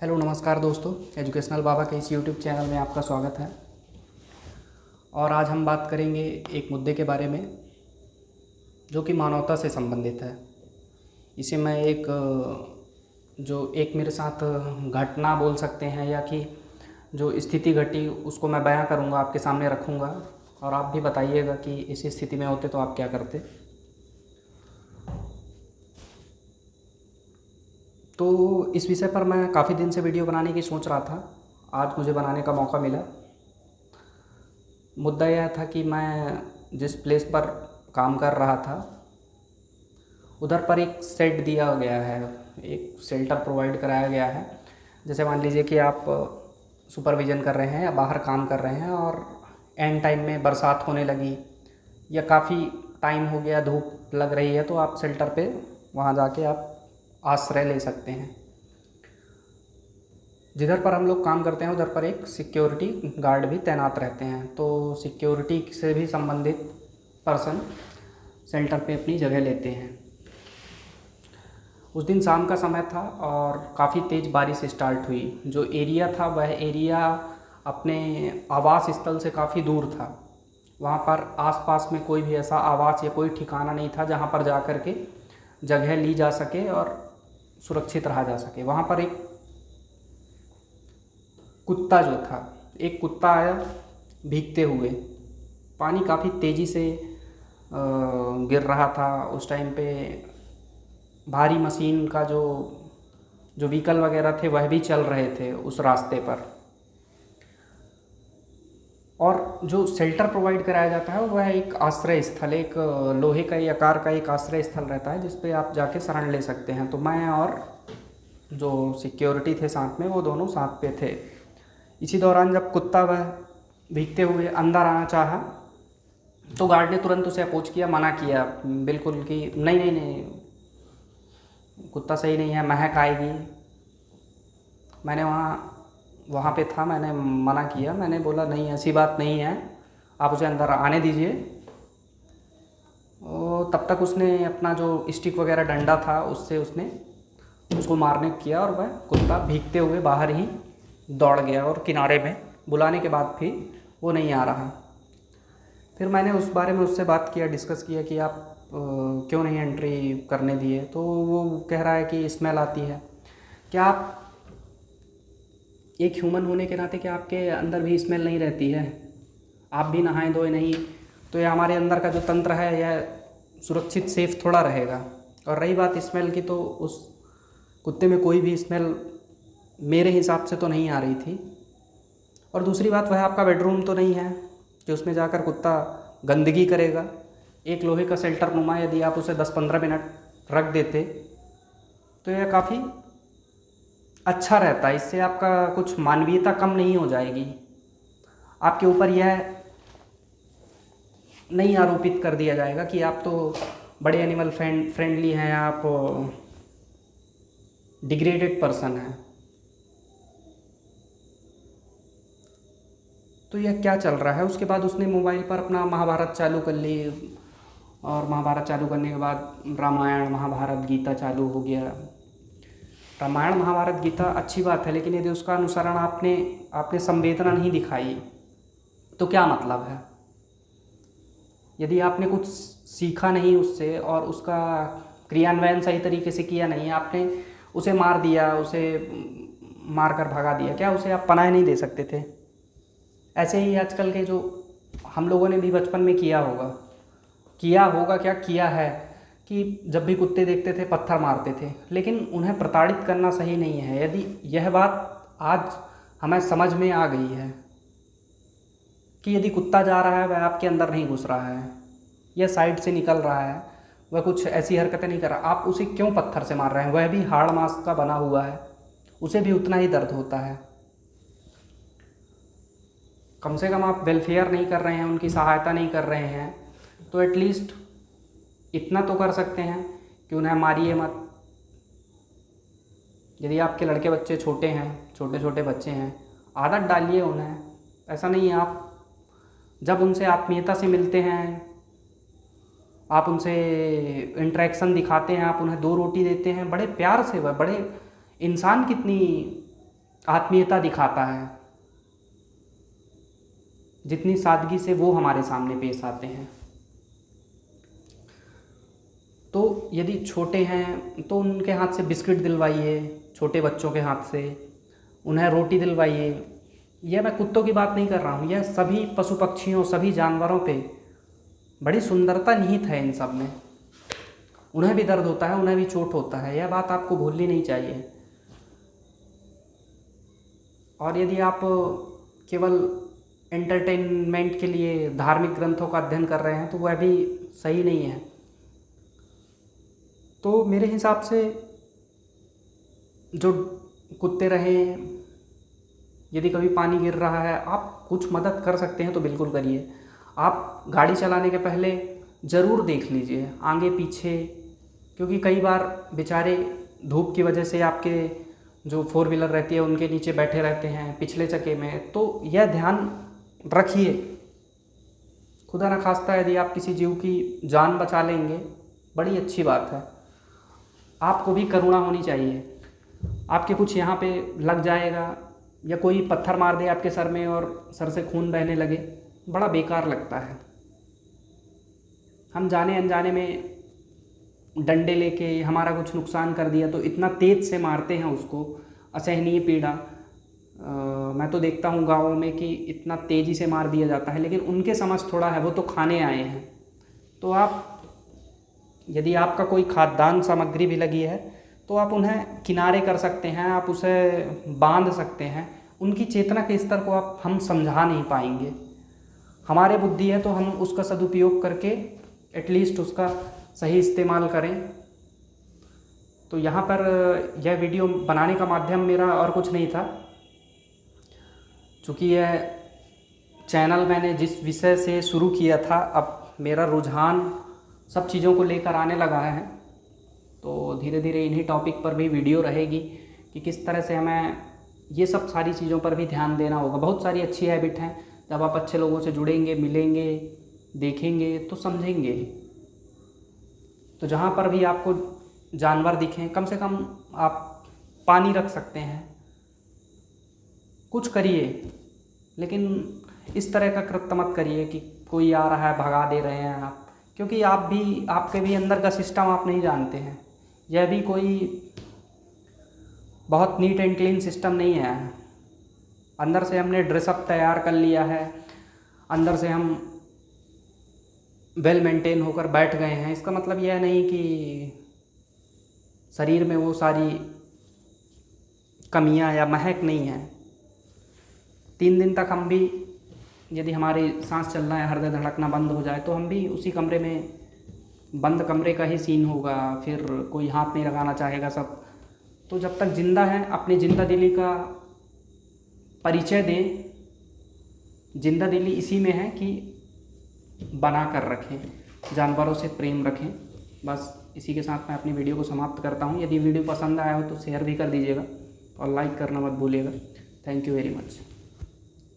Hello नमस्कार दोस्तों, educational बाबा के इस यूट्यूब चैनल में आपका स्वागत है। और आज हम बात करेंगे एक मुद्दे के बारे में जो कि मानवता से संबंधित है। इसे मैं जो एक मेरे साथ घटना बोल सकते हैं या कि जो स्थिति घटी उसको मैं बयां करूंगा, आपके सामने रखूंगा और आप भी बताइएगा कि इस स्थिति में होते तो आप क्या करते। तो इस विषय पर मैं काफ़ी दिन से वीडियो बनाने की सोच रहा था, आज मुझे बनाने का मौका मिला। मुद्दा यह था कि मैं जिस प्लेस पर काम कर रहा था उधर पर एक सेट दिया गया है, एक शेल्टर प्रोवाइड कराया गया है। जैसे मान लीजिए कि आप सुपरविज़न कर रहे हैं या बाहर काम कर रहे हैं और एंड टाइम में बरसात होने लगी या काफ़ी टाइम हो गया, धूप लग रही है, तो आप शेल्टर पे वहाँ जाके आप आश्रय ले सकते हैं। जिधर पर हम लोग काम करते हैं उधर पर एक सिक्योरिटी गार्ड भी तैनात रहते हैं, तो सिक्योरिटी से भी संबंधित पर्सन शेल्टर पे अपनी जगह लेते हैं। उस दिन शाम का समय था और काफ़ी तेज़ बारिश स्टार्ट हुई। जो एरिया था वह एरिया अपने आवास स्थल से काफ़ी दूर था। वहाँ पर आसपास में कोई भी ऐसा आवास या कोई ठिकाना नहीं था जहाँ पर जा कर के जगह ली जा सके और सुरक्षित रहा जा सके। वहाँ पर एक कुत्ता जो था, एक कुत्ता आया भीगते हुए। पानी काफ़ी तेज़ी से गिर रहा था। उस टाइम पे भारी मशीन का जो व्हीकल वगैरह थे वह भी चल रहे थे उस रास्ते पर। और जो शेल्टर प्रोवाइड कराया जाता है वह एक आश्रय स्थल, एक लोहे का या आकार का एक आश्रय स्थल रहता है जिस पे आप जाके शरण ले सकते हैं। तो मैं और जो सिक्योरिटी थे साथ में, वो दोनों साथ पे थे। इसी दौरान जब कुत्ता वह भीगते हुए अंदर आना चाहा तो गार्ड ने तुरंत उसे अप्रोच किया, मना किया बिल्कुल कि नहीं नहीं नहीं, कुत्ता सही नहीं है, महक आएगी। मैंने वहाँ पे था, मैंने मना किया, मैंने बोला नहीं ऐसी बात नहीं है, आप उसे अंदर आने दीजिए। और तब तक उसने अपना जो स्टिक वगैरह डंडा था उससे उसने उसको मारने किया और वह कुत्ता भीगते हुए बाहर ही दौड़ गया और किनारे में बुलाने के बाद भी वो नहीं आ रहा। फिर मैंने उस बारे में उससे बात किया, डिस्कस किया कि आप क्यों नहीं एंट्री करने दिए। तो वो कह रहा है कि स्मेल आती है। क्या आप एक ह्यूमन होने के नाते क्या आपके अंदर भी स्मेल नहीं रहती है? आप भी नहाए धोए नहीं तो यह हमारे अंदर का जो तंत्र है यह सुरक्षित सेफ थोड़ा रहेगा। और रही बात स्मेल की, तो उस कुत्ते में कोई भी स्मेल मेरे हिसाब से तो नहीं आ रही थी। और दूसरी बात, वह आपका बेडरूम तो नहीं है कि उसमें जाकर कुत्ता गंदगी करेगा। एक लोहे का शेल्टर नुमा यदि आप उसे 10-15 मिनट रख देते तो यह काफ़ी अच्छा रहता है। इससे आपका कुछ मानवीयता कम नहीं हो जाएगी। आपके ऊपर यह नहीं आरोपित कर दिया जाएगा कि आप तो बड़े एनिमल फ्रेंडली हैं, आप डिग्रेडेड पर्सन हैं। तो यह क्या चल रहा है। उसके बाद उसने मोबाइल पर अपना महाभारत चालू कर ली और महाभारत चालू करने के बाद रामायण महाभारत गीता चालू हो गया। रामायण महाभारत गीता अच्छी बात है, लेकिन यदि उसका अनुसरण आपने संवेदना नहीं दिखाई तो क्या मतलब है। यदि आपने कुछ सीखा नहीं उससे और उसका क्रियान्वयन सही तरीके से किया नहीं, आपने उसे मार दिया, उसे मार कर भगा दिया, क्या उसे आप पनाह नहीं दे सकते थे? ऐसे ही आजकल के जो हम लोगों ने भी बचपन में किया होगा क्या किया है कि जब भी कुत्ते देखते थे पत्थर मारते थे। लेकिन उन्हें प्रताड़ित करना सही नहीं है। यदि यह बात आज हमें समझ में आ गई है कि यदि कुत्ता जा रहा है वह आपके अंदर नहीं घुस रहा है, यह साइड से निकल रहा है, वह कुछ ऐसी हरकतें नहीं कर रहा, आप उसे क्यों पत्थर से मार रहे हैं? वह भी हाड़ मांस का बना हुआ है, उसे भी उतना ही दर्द होता है। कम से कम आप वेलफेयर नहीं कर रहे हैं, उनकी सहायता नहीं कर रहे हैं, तो एटलीस्ट इतना तो कर सकते हैं कि उन्हें मारिए मत। यदि आपके लड़के बच्चे छोटे हैं, छोटे छोटे बच्चे हैं, आदत डालिए उन्हें। ऐसा नहीं है, आप जब उनसे आत्मीयता से मिलते हैं, आप उनसे इंटरेक्शन दिखाते हैं, आप उन्हें 2 रोटी देते हैं बड़े प्यार से, वह बड़े इंसान कितनी आत्मीयता दिखाता है, जितनी सादगी से वो हमारे सामने पेश आते हैं। तो यदि छोटे हैं तो उनके हाथ से बिस्किट दिलवाइए, छोटे बच्चों के हाथ से उन्हें रोटी दिलवाइए। यह मैं कुत्तों की बात नहीं कर रहा हूँ, यह सभी पशु पक्षियों, सभी जानवरों पे बड़ी सुंदरता निहित है इन सब में। उन्हें भी दर्द होता है, उन्हें भी चोट होता है, यह बात आपको भूलनी नहीं चाहिए। और यदि आप केवल एंटरटेनमेंट के लिए धार्मिक ग्रंथों का अध्ययन कर रहे हैं तो वह भी सही नहीं है। तो मेरे हिसाब से जो कुत्ते रहें, यदि कभी पानी गिर रहा है, आप कुछ मदद कर सकते हैं तो बिल्कुल करिए। आप गाड़ी चलाने के पहले ज़रूर देख लीजिए आगे पीछे, क्योंकि कई बार बेचारे धूप की वजह से आपके जो 4 व्हीलर रहती है उनके नीचे बैठे रहते हैं पिछले चक्के में। तो यह ध्यान रखिए। खुदा न खास्ता यदि आप किसी जीव की जान बचा लेंगे, बड़ी अच्छी बात है। आपको भी करुणा होनी चाहिए। आपके कुछ यहाँ पे लग जाएगा या कोई पत्थर मार दे आपके सर में और सर से खून बहने लगे, बड़ा बेकार लगता है। हम जाने अनजाने में डंडे लेके हमारा कुछ नुकसान कर दिया तो इतना तेज से मारते हैं उसको, असहनीय पीड़ा। मैं तो देखता हूँ गाँवों में कि इतना तेज़ी से मार दिया जाता है, लेकिन उनके समझ थोड़ा है, वो तो खाने आए हैं। तो आप, यदि आपका कोई खाद्यान्न सामग्री भी लगी है तो आप उन्हें किनारे कर सकते हैं, आप उसे बांध सकते हैं। उनकी चेतना के स्तर को हम समझा नहीं पाएंगे। हमारे बुद्धि है तो हम उसका सदुपयोग करके एटलीस्ट उसका सही इस्तेमाल करें। तो यहाँ पर यह वीडियो बनाने का माध्यम मेरा और कुछ नहीं था, चूँकि यह चैनल मैंने जिस विषय से शुरू किया था, अब मेरा रुझान सब चीज़ों को लेकर आने लगा है। तो धीरे धीरे इन्हीं टॉपिक पर भी वीडियो रहेगी कि किस तरह से हमें ये सब सारी चीज़ों पर भी ध्यान देना होगा। बहुत सारी अच्छी हैबिट हैं, जब आप अच्छे लोगों से जुड़ेंगे, मिलेंगे, देखेंगे तो समझेंगे। तो जहाँ पर भी आपको जानवर दिखें, कम से कम आप पानी रख सकते हैं, कुछ करिए। लेकिन इस तरह का कृत्य मत करिए कि कोई आ रहा है भगा दे रहे हैं आप, क्योंकि आपके भी अंदर का सिस्टम आप नहीं जानते हैं। यह भी कोई बहुत नीट एंड क्लीन सिस्टम नहीं है। अंदर से हमने ड्रेसअप तैयार कर लिया है, अंदर से हम वेल मेंटेन होकर बैठ गए हैं, इसका मतलब यह नहीं कि शरीर में वो सारी कमियां या महक नहीं है। 3 दिन तक हम भी, यदि हमारी सांस चलना है, हृदय धड़कना बंद हो जाए तो हम भी उसी कमरे में, बंद कमरे का ही सीन होगा, फिर कोई हाथ नहीं लगाना चाहेगा सब। तो जब तक जिंदा हैं अपनी जिंदा दिली का परिचय दें। जिंदा दिली इसी में है कि बना कर रखें, जानवरों से प्रेम रखें। बस इसी के साथ मैं अपनी वीडियो को समाप्त करता हूँ। यदि वीडियो पसंद आया हो तो शेयर भी कर दीजिएगा और लाइक करना मत भूलिएगा। Thank you very much.